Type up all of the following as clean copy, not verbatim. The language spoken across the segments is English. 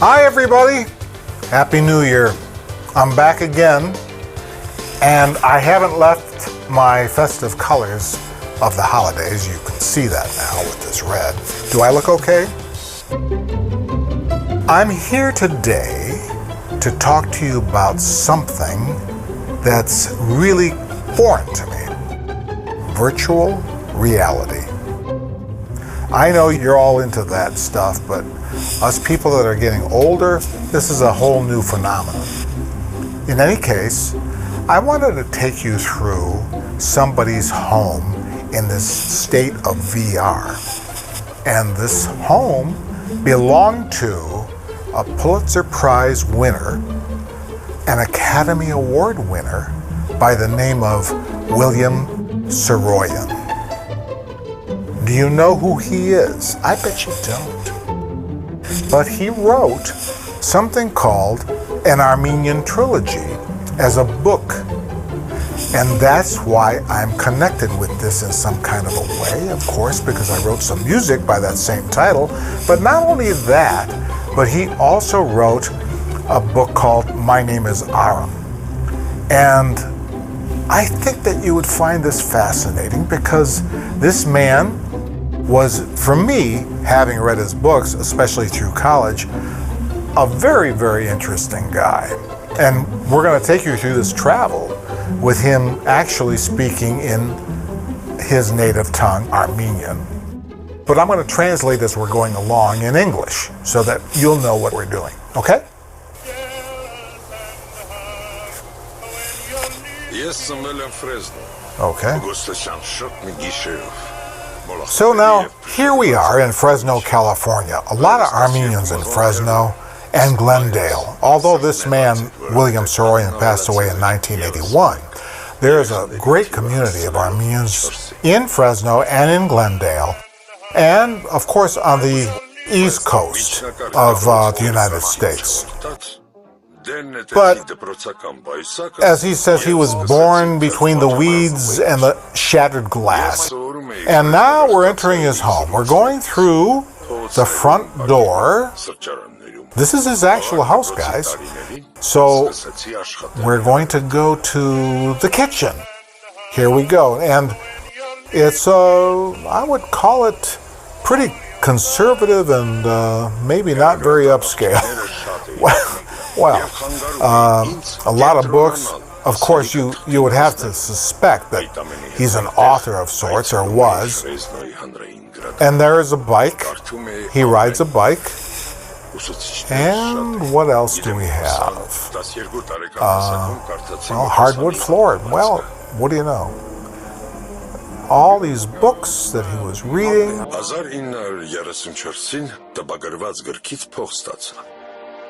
Hi everybody, Happy New Year. I'm back again, and I haven't left my festive colors of the holidays. You can see that now with this red. Do I look okay? I'm here today to talk to you about something that's really foreign to me. Virtual reality. I know you're all into that stuff, but us people that are getting older, this is a whole new phenomenon. In any case, I wanted to take you through somebody's home in this state of VR. And this home belonged to a Pulitzer Prize winner, an Academy Award winner by the name of William Saroyan. Do you know who he is? I bet you don't. But he wrote something called an Armenian trilogy as a book. And that's why I'm connected with this in some kind of a way, of course, because I wrote some music by that same title. But not only that, but he also wrote a book called My Name is Aram. And I think that you would find this fascinating because this man was, for me, having read his books, especially through college, a very, very interesting guy. And we're going to take you through this travel with him actually speaking in his native tongue, Armenian. But I'm going to translate as we're going along in English so that you'll know what we're doing, okay? Okay. So now, here we are in Fresno, California. A lot of Armenians in Fresno and Glendale. Although this man, William Saroyan, passed away in 1981, there is a great community of Armenians in Fresno and in Glendale, and of course on the East Coast of the United States. But as he says, he was born between the weeds and the shattered glass. And now we're entering his home. We're going through the front door. This is his actual house, guys. So we're going to go to the kitchen. Here we go. And it's, I would call it pretty conservative and maybe not very upscale. Well, a lot of books. Of course, you would have to suspect that he's an author of sorts, or was. And there is a bike. He rides a bike. And what else do we have? Well, hardwood floor. Well, what do you know? All these books that he was reading.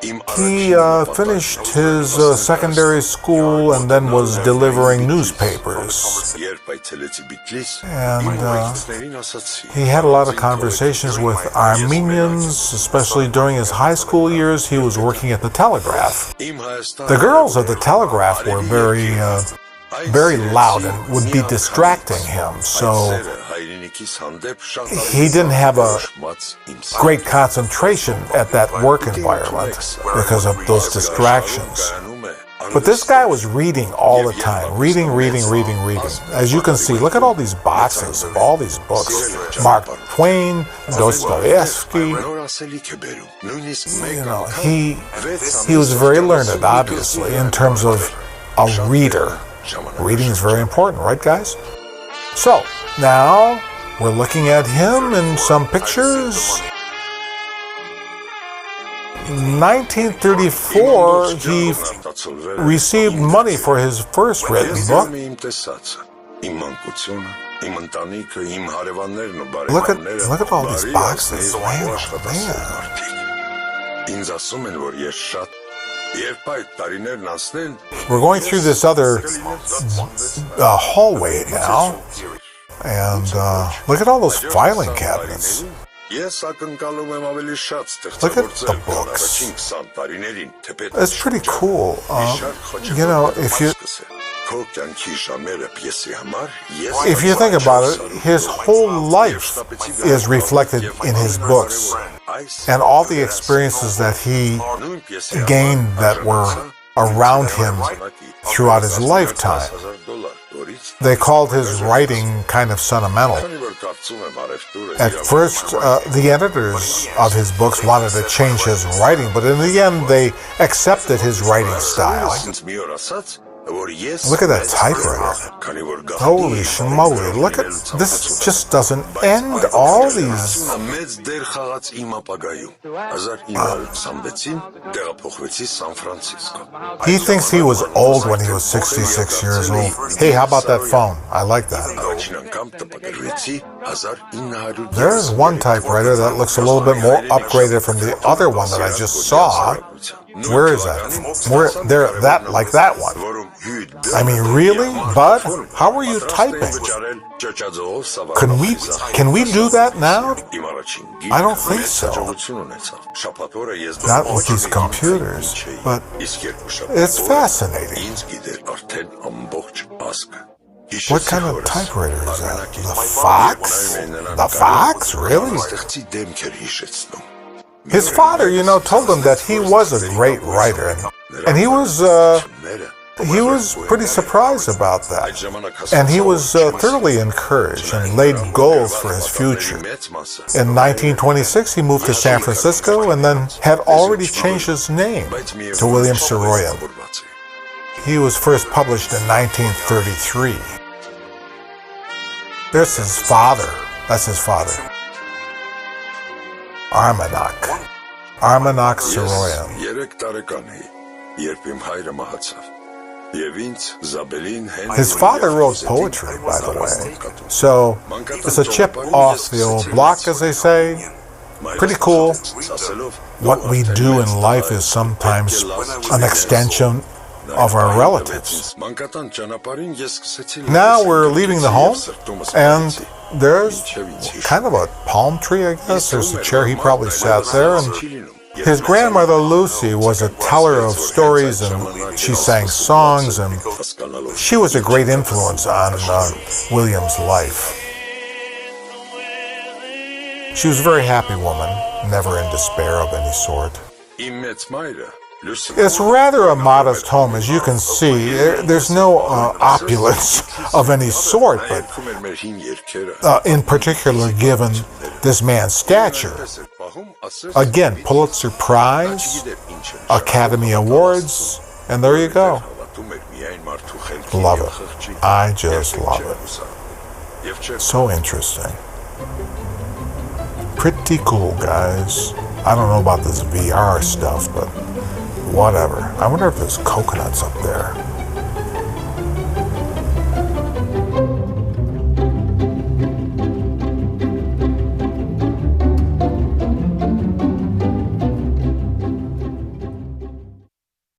He finished his secondary school and then was delivering newspapers. And he had a lot of conversations with Armenians, especially during his high school years. He was working at the Telegraph. The girls of the Telegraph were very loud and would be distracting him, so he didn't have a great concentration at that work environment because of those distractions. But this guy was reading all the time, reading. As you can see, look at all these boxes of all these books. Mark Twain, Dostoevsky. You know, he was very learned, obviously, in terms of a reader. Reading is very important, right, guys? So, now we're looking at him in some pictures. In 1934, he received money for his first written book. Look at all these boxes, man. We're going through this other hallway now, and look at all those filing cabinets. Look at the books. It's pretty cool. You know, if If you think about it, his whole life is reflected in his books, and all the experiences that he gained that were around him throughout his lifetime. They called his writing kind of sentimental. At first, the editors of his books wanted to change his writing, but in the end, they accepted his writing style. Look at that typewriter. Holy schmoly, look at this. Just doesn't end. All these. He thinks he was old when he was 66 years old. Hey, how about that phone? I like that. There's one typewriter that looks a little bit more upgraded from the other one that I just saw. Where is that? Like that one. I mean, really, Bud? How are you typing? Can we do that now? I don't think so. Not with these computers, but it's fascinating. What kind of typewriter is that? The Fox? The Fox? Really? His father, told him that he was a great writer, and he was pretty surprised about that. And he was thoroughly encouraged and laid goals for his future. In 1926, he moved to San Francisco and then had already changed his name to William Saroyan. He was first published in 1933. There's his father. That's his father. Armanak Saroyan. His father wrote poetry, by the way. So it's a chip off the old block, as they say. Pretty cool. What we do in life is sometimes an extension of our relatives. Now we're leaving the home, and there's kind of a palm tree, I guess. There's a chair. He probably sat there, and his grandmother Lucy was a teller of stories, and she sang songs, and she was a great influence on William's life. She was a very happy woman, never in despair of any sort. It's rather a modest home, as you can see. There's no opulence of any sort, but in particular given this man's stature. Again, Pulitzer Prize, Academy Awards, and there you go. Love it. I just love it. So interesting. Pretty cool, guys. I don't know about this VR stuff, but whatever. I wonder if there's coconuts up there.